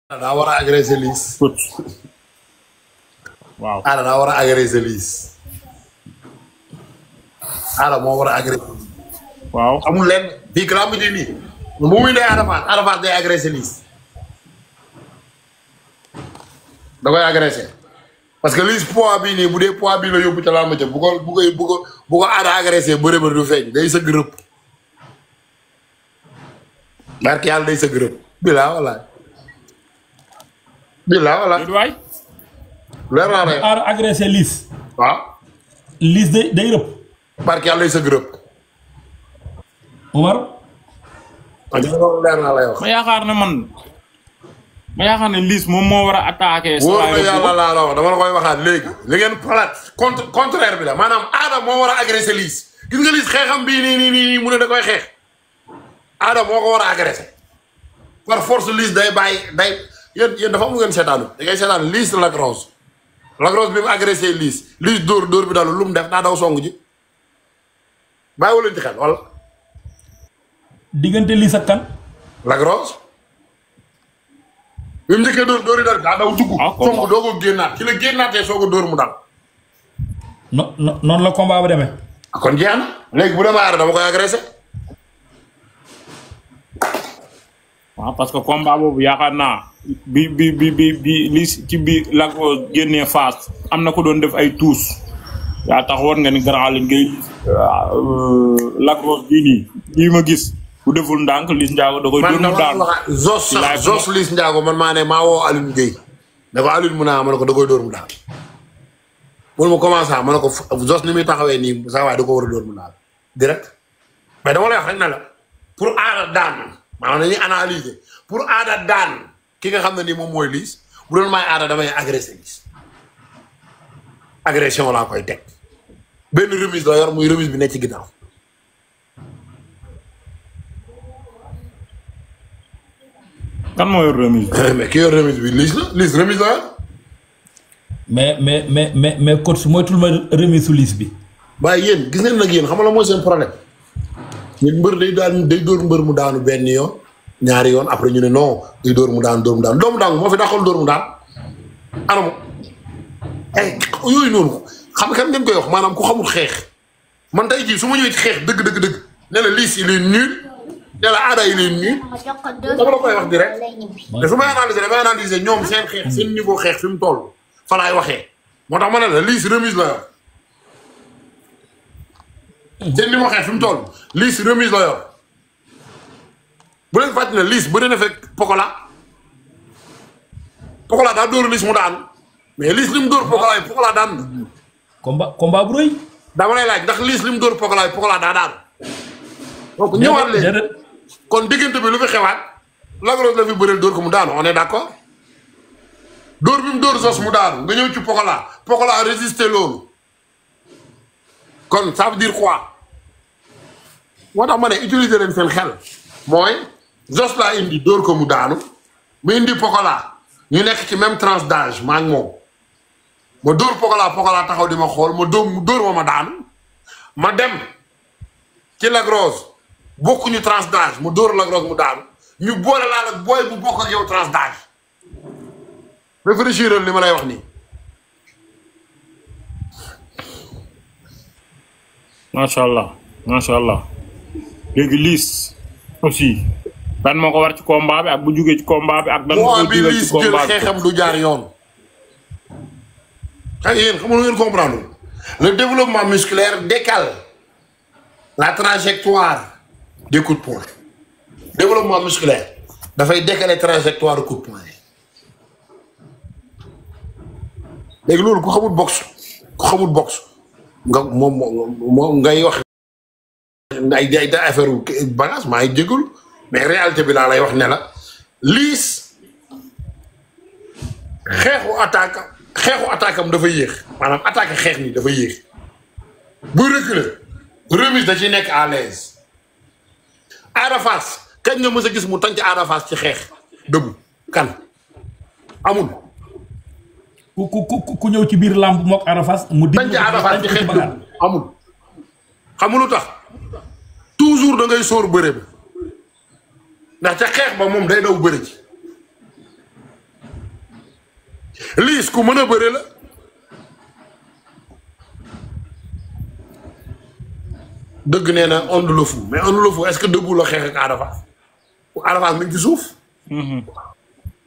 daa war a agressé Liss. waaw Ada daa war a agressé Liss. Ada moo war a agressé. waaw amul lenn bii grand midi nii. bu muy dee Ada Fass day agressé Liss. da koy agressé. parce que Liss poids bii nii bu dee poids bii la yóbbu ca làmb ja bu ko Ada agressé bëre du feeñ day sëgg rëpp. barke yàlla day sëgg rëpp. bilaa walaay. bilaa walaay. waay leer naa ne. Ada agressé Liss. waaw. Liss day rëpp. barke yàlla day sëgg rëpp. Omar. leer naa lay wax. ma yaakaar ne Liss moom moo war a attaqué. wóor na yàlla laa la wax dama la koy waxaat léegi. li ngeen xalaat contraire bi la maanaam Ada moo war a agressé Liss gis nga Liss xeexam bii nii mu ne da koy xeex. Ada moo ko war a agressé. par force Liss day bàyyi day yéen dafa am ngeen seetaanu da ngay seetaan Liss Lac Rose bi mu agressé Liss dóor bi dalu lu mu def daa daw song ji bàyyiwu leen ci xel wala. diggante Liss ak kan. Lac Rose bi mu njëkkee dóor yi daal daa daw dugg. song doo ko génnaat ci la génnaatee soo ko dóor mu dal. noonu la combat ba demee. kon jeex na léegi bu demee Ada dama koy agressé. waaw parce que combat boobu yaakaar naa bi Liss ci biir Lac Rose génnee Fass am na ko doon def ay tuus yaa tax war nga ni grand Aline Gueye Lac Rose bii nii lii ma gis bu deful ndànk Liss Ndiago da koy dóor mu daanu. Zos Liss Ndiago man maa woo Aline Gueye ne ko Aline mu naa ma ne ko da koy dóor mu daanu. wala mu commencé ma ne ko Zos ni muy taxawee nii saa waay da ko war a dóor mu daanu direct mais dama lay wax rek ne la pour Ada daan. maanaam dañuy analyser pour Ada daan ki nga xam ne nii moom mooy Liss bu doon may Ada damay agressé Liss agression laa koy teg benn remise la yor muy remise bi nekk ci ginnaaw. kan moo yor remise. mais ki yor remise bi Liss remise la yor. mais coach moytul ma remise su Liss bi. waaye yéen gis ngeen nag yéen xam nga la mooy seen problème. nit mbër day dóor mbër mu daanu benn yoon ñaari yoon après ñu ne non day dóor mu daanu doomu daanu moo fi daxal dóor mu daan anamu ay yooyu noonu xam kan ngeen koy wax maanaam ku xamul xeex man tey jii su ma ñëwee ci xeex dëgg ne la Liss il est nul ne la Ada il est nul dama la koy wax direct te su may analyser damay analyser ñoom seen xeex seen niveau xeex fi mu toll fa laay waxee moo tax ma ne la Liss remise la yor seen niveau xeex fi mu toll Liss remise la yor bu leen fàttali ne Liss bëri na fekk Pokola daa dóor Liss mu daan mais Liss li mu dóor Pokola daan na. combat bu rëy. dama lay laaj ndax Liss li mu dóor Pokola daa daan. donc ñëwaat leen kon diggante bi lu fi xewaat Lac Rose la fi bëreel dóor ko mu daanu on est d'accord dóor bi mu dóor Zos mu daanu nga ñëw ci Pokola résister loolu kon ça veut dire quoi moo tax ma ne utiliser leen seen xel mooy Zos laa indi dóor ko mu daanu mu indi Pokola ñu nekk ci même tranche d'âge maa ngi moom ma dóor Pokola taxaw di ma xool ma dóor ma daanu ma dem ci Lac Rose bokkuñu tranche d'âge ma dóor Lac Rose mu daanu ñu boole laa la booy bu bokk ak yow tranche d'âge réfléchir li ma lay wax nii. macha allah léegi Liss aussi ban moo ko war ci combat bi ak bu jugee ci combat bi ak. ban moo bi Liss jël xeexam du jaar yoon. xam ngeen xam nga ngeen comprendre le développement musculaire décale la trajectoire des coups de poing. développement musculaire dafay décaler trajectoire de coup de poing. léegi loolu ku xamul boxe nga moom ngay wax ay affaire bagage maa ngi jégalu mais réalité bi laa lay wax ne la Liss xeexu attaque am dafa yéex maanaam attaque xeex ni dafa yéex buy reculer remise da ci nekk à l'aise Ada Fass kañ nga mës a gis mu tànc Ada Fass ci xeex dëggu kan amul. ku ñëw ci biir làmb mook Ada Fass mu di tànc Ada Fass ci xeex dëggu amul. xamulu tax toujours da ngay sóor bëre ba ndax ca xeex ba moom day daw bëre ci Liss ku mën a bëre la. dëgg nee na Onde le Fou mais Onde le Fou est-ce que dëggu la xeex ak Ada Fass Ada Fass mi ngi ci suuf.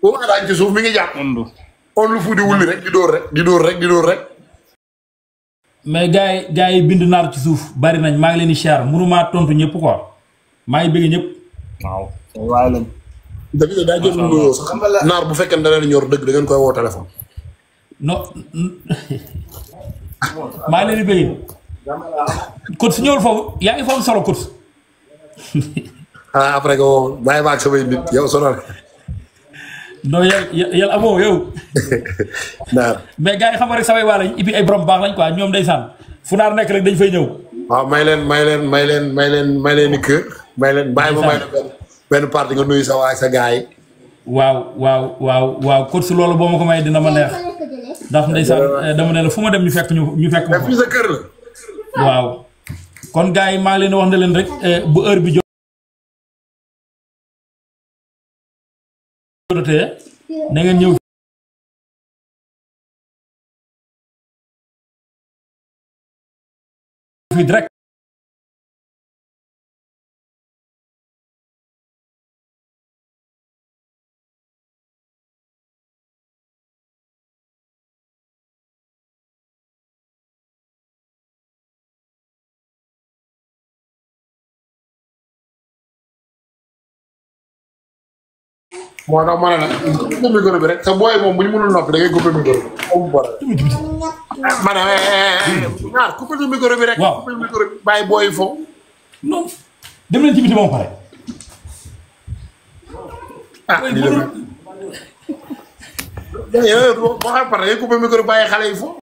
boobu Ada ci suuf mi ngi jàpp. Onde le Fou di wulli rek di dóor rek di dóor rek di dóor rek. mais gars yi bind naar ci suuf bari nañ maa ngi leen di siyaar mënumaa tontu ñëpp quoi maa ngi bëgg ñëpp. waaw waaye lañ. David daa jot nuyoo sax naar bu fekkee da leen ñor dëgg da ngeen koy woo téléphone. non maa ngi leen di bëgg. kot su ñëwul foofu yaa ngi foofu solo kot. ah après que bàyyi ma ak samay nit yow sonal. non yàlla amoo yow. naar. mais gars yi xam nga rek samay waa lañ et puis ay borom baax lañ quoi ñoom ndeysaan fu naar nekk rek dañ fay ñëw. waaw may leen ni kër. may leen bàyyi ma may leen benn parti nga nuyu sa waay sa gars yi. waaw kot su loolu boo ma ko may dina ma neex ndax ndeysaan dama ne la fu ma dem ñu fekk ma. fii sa kër la. waaw kon gars yi maa ngi leen wax ne leen rek bu heure bi jotee na ngeen ñëw fii direct moo tax ma ne la coupé micro bi rek sa booy moom bu ñu mënul noppi da ngay coupé micro bi. ma ne ñaar coupé micro bi rek. waaw coupé micro bi bàyyi booy foofu. non dem leen ci biti moom pare. ah lii la yow boo xam pare da ngay coupé micro bàyyi xale yi foofu.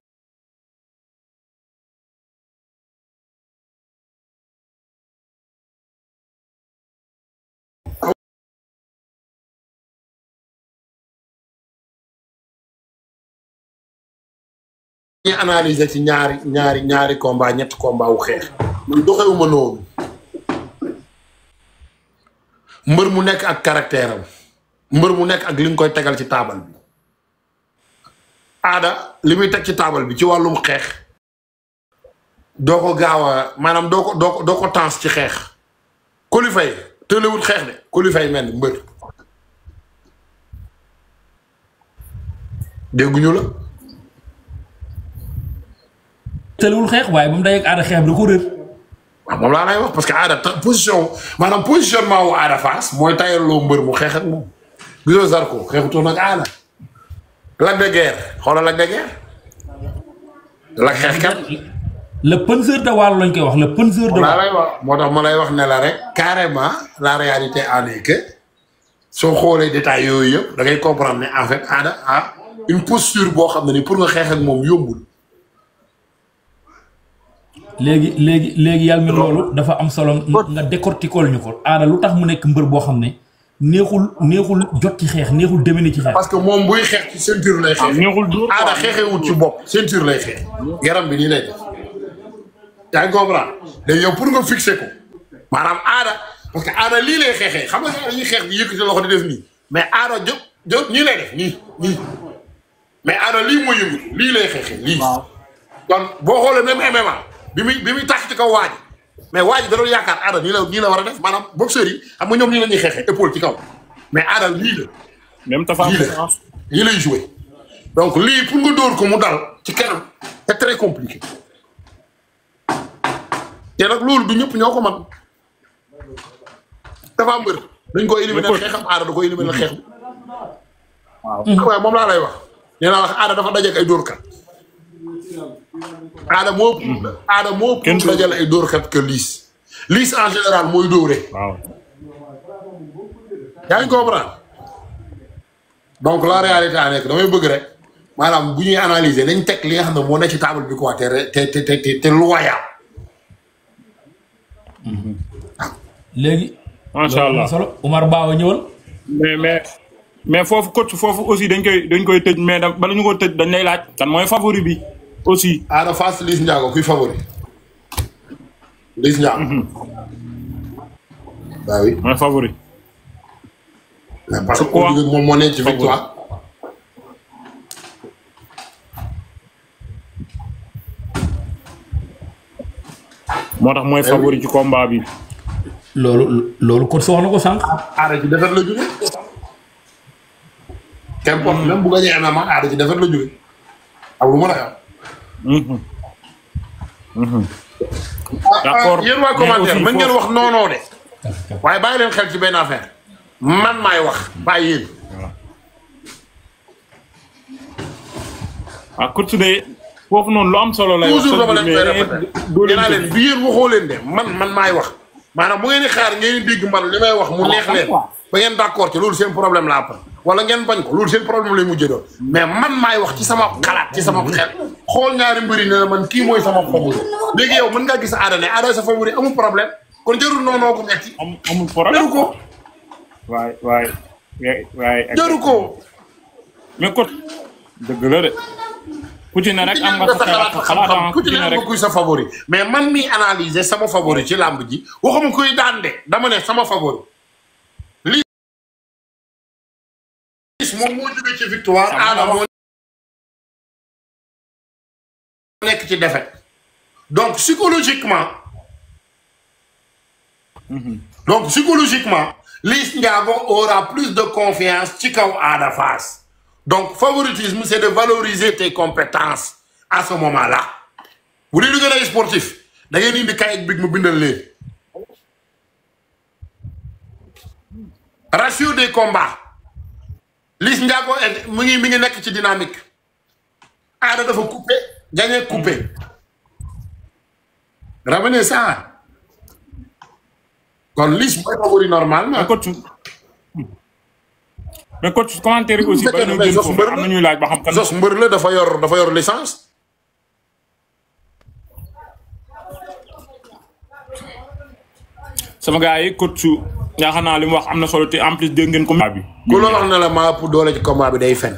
ñu analyser ci ñaari combat ñetti combat wu xeex man doxewuma noonu mbër mu nekk ak caractère am mbër mu nekk ak li nga koy tegal ci taabal bi Ada li muy teg ci taabal bi ci wàllum xeex doo ko gaaw a maanaam doo ko tans ci xeex Coly Faye tëlewut xeex de Coly Faye mel ni mbër dégguñu la tëlewul xeex waaye ba mu day ak Ada xeex bi da ko réer. waaw moom laa lay wax parce que Ada position maanaam positionnement wu Ada Fass mooy tayaloo mbër mu xeex ak moom gisoo Zarko xeexutoon ak Ada. Lac de Guiers xoolal Lac de Guiers. la xeexkat. le penseur de Waalo lañ koy wax le penseur de. laa lay wax moo tax ma lay wax ne la rek carrément la réalité en est que soo xoolee détails yooyu yëpp da ngay comprendre ne en fait Ada a une posture boo xam ne ni pour nga xeex ak moom yombul. léegi yàlla mi loolu dafa am solo nga décortiquer ñu ko Ada lu tax mu nekk mbër boo xam ne neexul jot ci xeex neexul demee ci xeex. parce que moom buy xeex ci ceinture lay xeex. neexul dóor Ada xeexewut ci bopp ceinture lay xeex. yaram bi nii lay def yaa ngi comprendre léegi yow pour nga fixer ko maanaam Ada parce que Ada lii lay xeexee xam nga dañuy xeex di yëkkati loxo di def nii mais Ada jóg nii lay def nii mais Ada lii mooy yëngu lii lay xeexee lii. kon boo xoolee même MMA. bi muy tax ci kaw waaj mais waaj da doon yaakaar Ada nii la war a def maanaam boxeur yi xam nga ñoom nii la ñuy xeexee épaule ci kaw mais Ada lii la. même Tafa lii lay joué donc lii pour nga dóor ko mu dal ci kanam c'est très compliqué te nag loolu du ñëpp ñoo ko man dafa mbër dañ ko éliminer xeexam Ada da ko éliminer xeex bi. waaw moom laa lay wax nee naa wax Ada dafa dajeeg ay dóorkat. Ada moo pour dajale ay dóorkat que Liss en général mooy dóore. waaw. yaa ngi comprendre donc la réalité a nekk damay bëgg rek maanaam bu ñuy analyser nañ teg li nga xam ne moo nekk ci table bi quoi te loyal. léegi. macha allah solo Omar Ba ñëwal. mais foofu coach foofu aussi dañ koy tëj mais bala ñu ko tëj dañ lay laaj kan mooy favori bi. aussi Ada Fass Liss Ndiago kuy favori Liss Ndiago. bah oui mooy favori. parce que moom moo nekk ci victoire. moo tax mooy favori ci combat bi. loolu kon wax na ko sànq. aada ci defet la jóge. qu'importe même bu gañee MMA aada ci defet la jóge. ak lu mën a am. d'accord yéen waa commentaire mën ngeen wax non de. waaye bàyyi leen xel ci benn affaire. man maay wax bàyyi yéen. waaw coach de foofu noonu lu am solo lay wax. toujours dama leen koy répété. dinaa leen bi yéen waxoo leen de man maay wax. maanaam bu ngeen di xaar ngeen di dégg man li may wax mu neex leen ba ngeen d'accord ci loolu seen problème la après wala ngeen bañ ko loolu seen problème lay mujjee doon mais man maay wax ci sama xalaat ci sama xel xool ñaari mbëri ne la man kii mooy sama favori léegi yow mën ngaa gis aada ne aada sa favori amul problème kon jarul noonoo ko metti amul problème jaru ko waay jaru ko mais coach dëgg la de ku ci ne rek am nga sa xalaat ku ci ne rek kuy sa favori mais man mi analyser sama favori ci làmb ji waxuma kuy daan de dama ne sama favori lii moom moo jógee ci victoire aada moo nekk ci défaite donc psychologiquement Liss Ndiago aura plus de confiance ci kaw Ada Fass. Donc, favoritisme, c'est de valoriser tes compétences à ce moment-là. Vous dites que vous êtes sportif. Vous avez dit que ratio des combats. Liss Ndiago est une dynamique. Ada dafa couper, gagner couper. Ramenez ça. Quand Liss est favori normalement. mais coach commentaire aussi ba ñu gën ko am na ñuy laaj ba xam kan Zoss mbër la dafa yor licence. sama gars yi coach yaakaar naa li mu wax am na solo te en plus dégg ngeen combat bi. ku la wax ne la maa pour doole ci combat bi day fen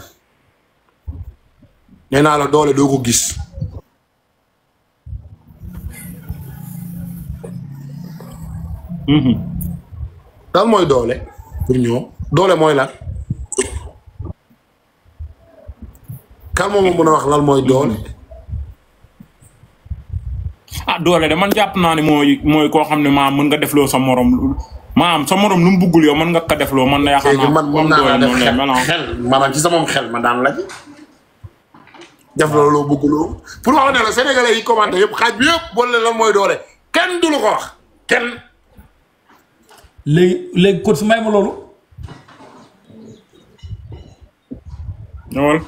nee naa la doole doo ko gis. lan mooy doole pour ñoom doole mooy lan. kan moom mën a wax lan mooy doole. doole de man jàpp naa ne mooy koo xam ne mën nga defloo sa morom sa morom lu mu buggul yow mën nga ko defloo man na yaakaar naa man mën naa def xel maanaam ci sama xel ma daan la def loolu loo bugguloo pour wax ne la sénégalais yi commenté yëpp xaaj bi yëpp boole lan mooy doole kenn du la ko wax kenn. léegi coach may ma loolu. ñëwal.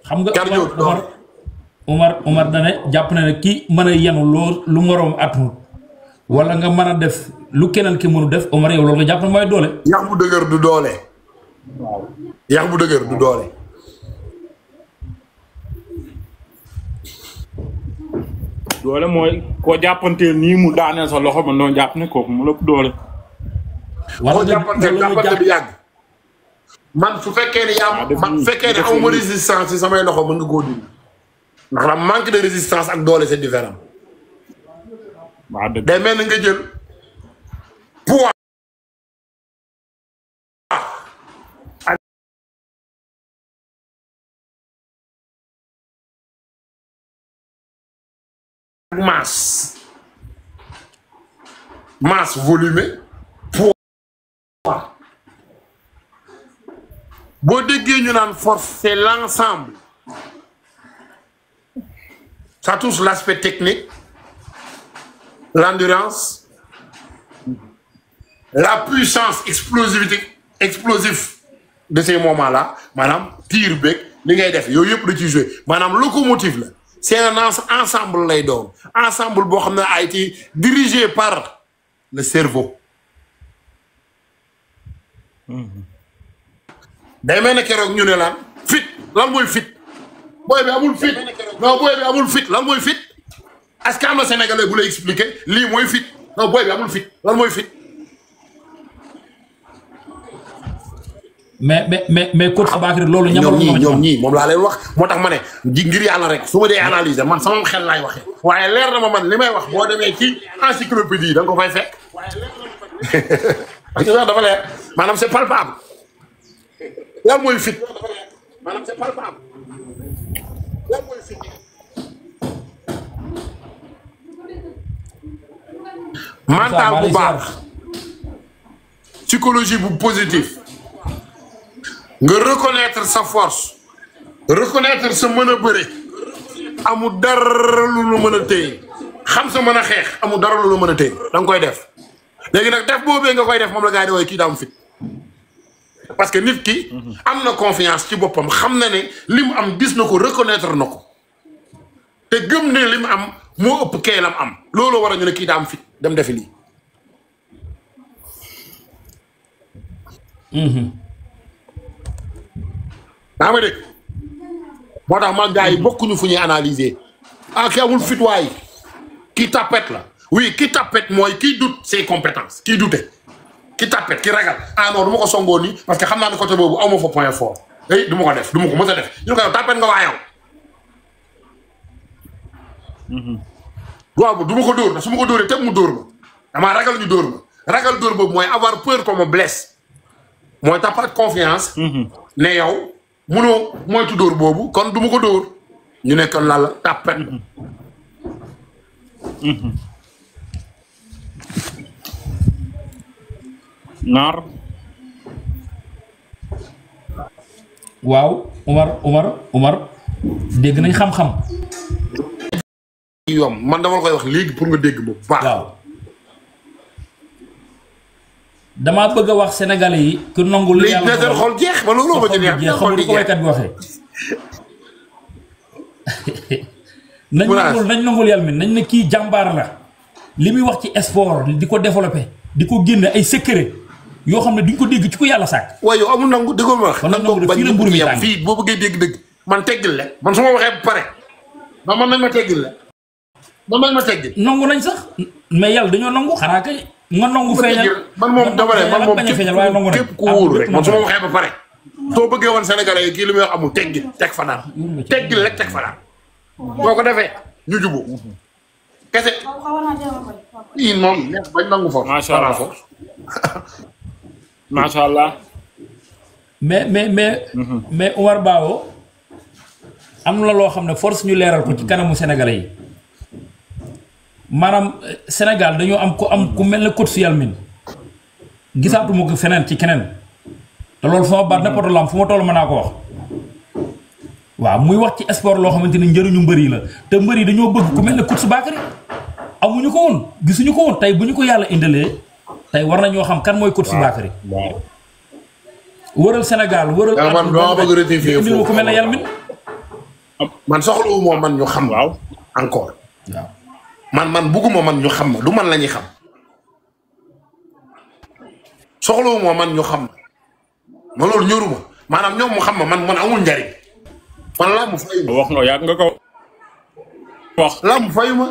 xam nga Omar dane jàpp na ne ki mën a yenu lu moroom attanut wala nga mën a def lu keneen ki mënu def Omar yow loolu nga jàpp ne mooy doole. yax bu dëgër du doole. yax bu dëgër du doole. doole mooy koo jàppanteel nii mu daaneel sa loxo man doon jàpp ne kooku mu lépp doole. wala jàppante bi yàgg. man su fekkee ne amuma résistance ci samay loxo mën nga koo dindi. ndax la manque de résistance ak doole c'est différent. waaw dëgg day mel ni nga jël poids ak masse volume poids boo déggee ñu naan force c'est l'ensemble. Ça touche l'aspect technique, l'endurance, la puissance explosive de ces moments-là. Madame, tir bec, les gars def, yo yep de ci jouer. Madame, locomotive là, c'est un ensemble lay doon. Ensemble bo xamna a été dirigé par le cerveau. Day melni kérok ñu né lan fit, lan moy fit. Boy bi amul fit non boy bi amul fit lan mooy fit est-ce que am na sénégalais bu lay expliquer lii mooy fit non boy bi amul fit lan mooy fit. mais coach Bakary loolu. ñoom ñii moom laa leen wax moo tax ma ne ngir yàlla rek su ma dee analyser man sama xel laay waxee. waaye leer na ma man li may wax boo demee ci encyclopédie da nga ko fay fekk. parce que dafa leer maanaam c'est palpable lan mooy fit maanaam c'est palpable. mental bu baax psychologie bu positif nga reconnaître sa force reconnaître sa mën a bëre amul dara lu la mën a téye xam sa mën a xeex amul dara lu la mën a téye da nga koy def léegi nag def boobee nga koy def moom la gars yi di wooye kii daa am fit parce que nit ki am na confiance ci boppam xam na ne li mu am gis na ko reconnaître na ko te gëm ne li mu am moo ëpp kee lam am loolu war a ñu ne kii daa am fit dem defi lii daa ma dégg moo tax ma gars yi bokkuñu fu ñuy analyser ah ki amul fit waay kii tapette la oui ki tapette mooy kii doute ses compétences kii douté ki tapette ki ragal ah non du ma ko songoo nii parce que xam naa ne côté boobu aw ma fa point fort eh du ma ko def du ma ko mës a def ñu ko yow tapette nga waa yow waaw du ma ko dóor su ma ko dóoree teg mu dóor ma damaa ragal ñu dóor ma ragal dóor boobu mooy avoir peur qu'on me blesse mooy t'as pas de confiance ne yow munoo moytu dóor boobu kon du ma ko dóor ñu ne kon la tapette naar waaw Omar dégg nañ xam-xam yom man dama la koy wax léegi pour nga dégg bu baax waaw damaa bëgg a wax sénégalais yi ku nangul léegi na seen xol jeex ba loolu ma ci neex jeex xamul ko waykat bi waxee nañ nangul yàlla mi nañ ne kii jàmbaar la li muy wax ci sport di ko développé di ko génne ay secret yoo xam ne duñ ko dégg ci ko yàlla sàkk waaye yow amul nangu déggoo ma wax kon nangu de fii la mburu mi tàng fii boo bëggee dégg dëgg man teggil la man su ma waxee ba pare ba man nañ ma teggil la ba man ma teggil nangu nañ sax mais yàlla dañoo nangu xanaa kay nga nangu feeñal man moom dama ne man moom képp ku wóoru rek man su ma waxee ba pare soo bëggee woon sénégalais yi kii li muy wax amul teggil teg fa dara teggil rek teg fa dara boo ko defee ñu jubu kese ii moom neex bañ nangu foofu macha allah macha allah mais Omar Bao am na loo xam ne force ñu leeral ko ci kanamu sénégalais yi maanaam Sénégal dañoo am ku mel ne coach Yalmin gisaatuma ko feneen ci keneen te loolu sama baat n'importe lam fu ma toll mën naa ko wax waaw muy wax ci sport loo xamante ni njëriñu mbër yi la te mbër yi dañoo bëgg ku mel ne coach Bakary amuñu ko woon gisuñu ko woon tey bu ñu ko yàlla indalee tey war nañoo xam kan mooy coach Bakary wëral Sénégal wëral man dama bëgg rectifier foofu ku mel ne Yalmin man soxlawu moo man ñu xam waaw encore waaw man bugguma man ñu xam ma du man la ñuy xam soxlawu moo man ñu xam ma loolu ñoruma maanaam ñoom mu xam ma man amul njariñ man laa mu fayu ma wax nga yàgg nga ko wax laa mu fayu ma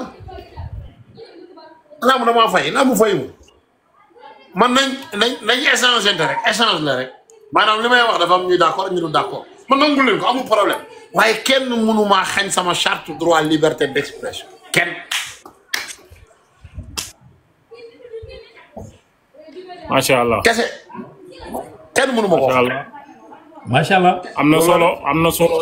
laa mu damaa fay laa mu fayu ma man nañ échange rek échange la rek maanaam li may wax dafa am ñuy d'accord ñu du d'accord man nangu leen ko amul problème waaye kenn mënumaa xañ sama charte droit liberté d'expression kenn macha allah kese kenn mënu ma ko wax macha allah am na solo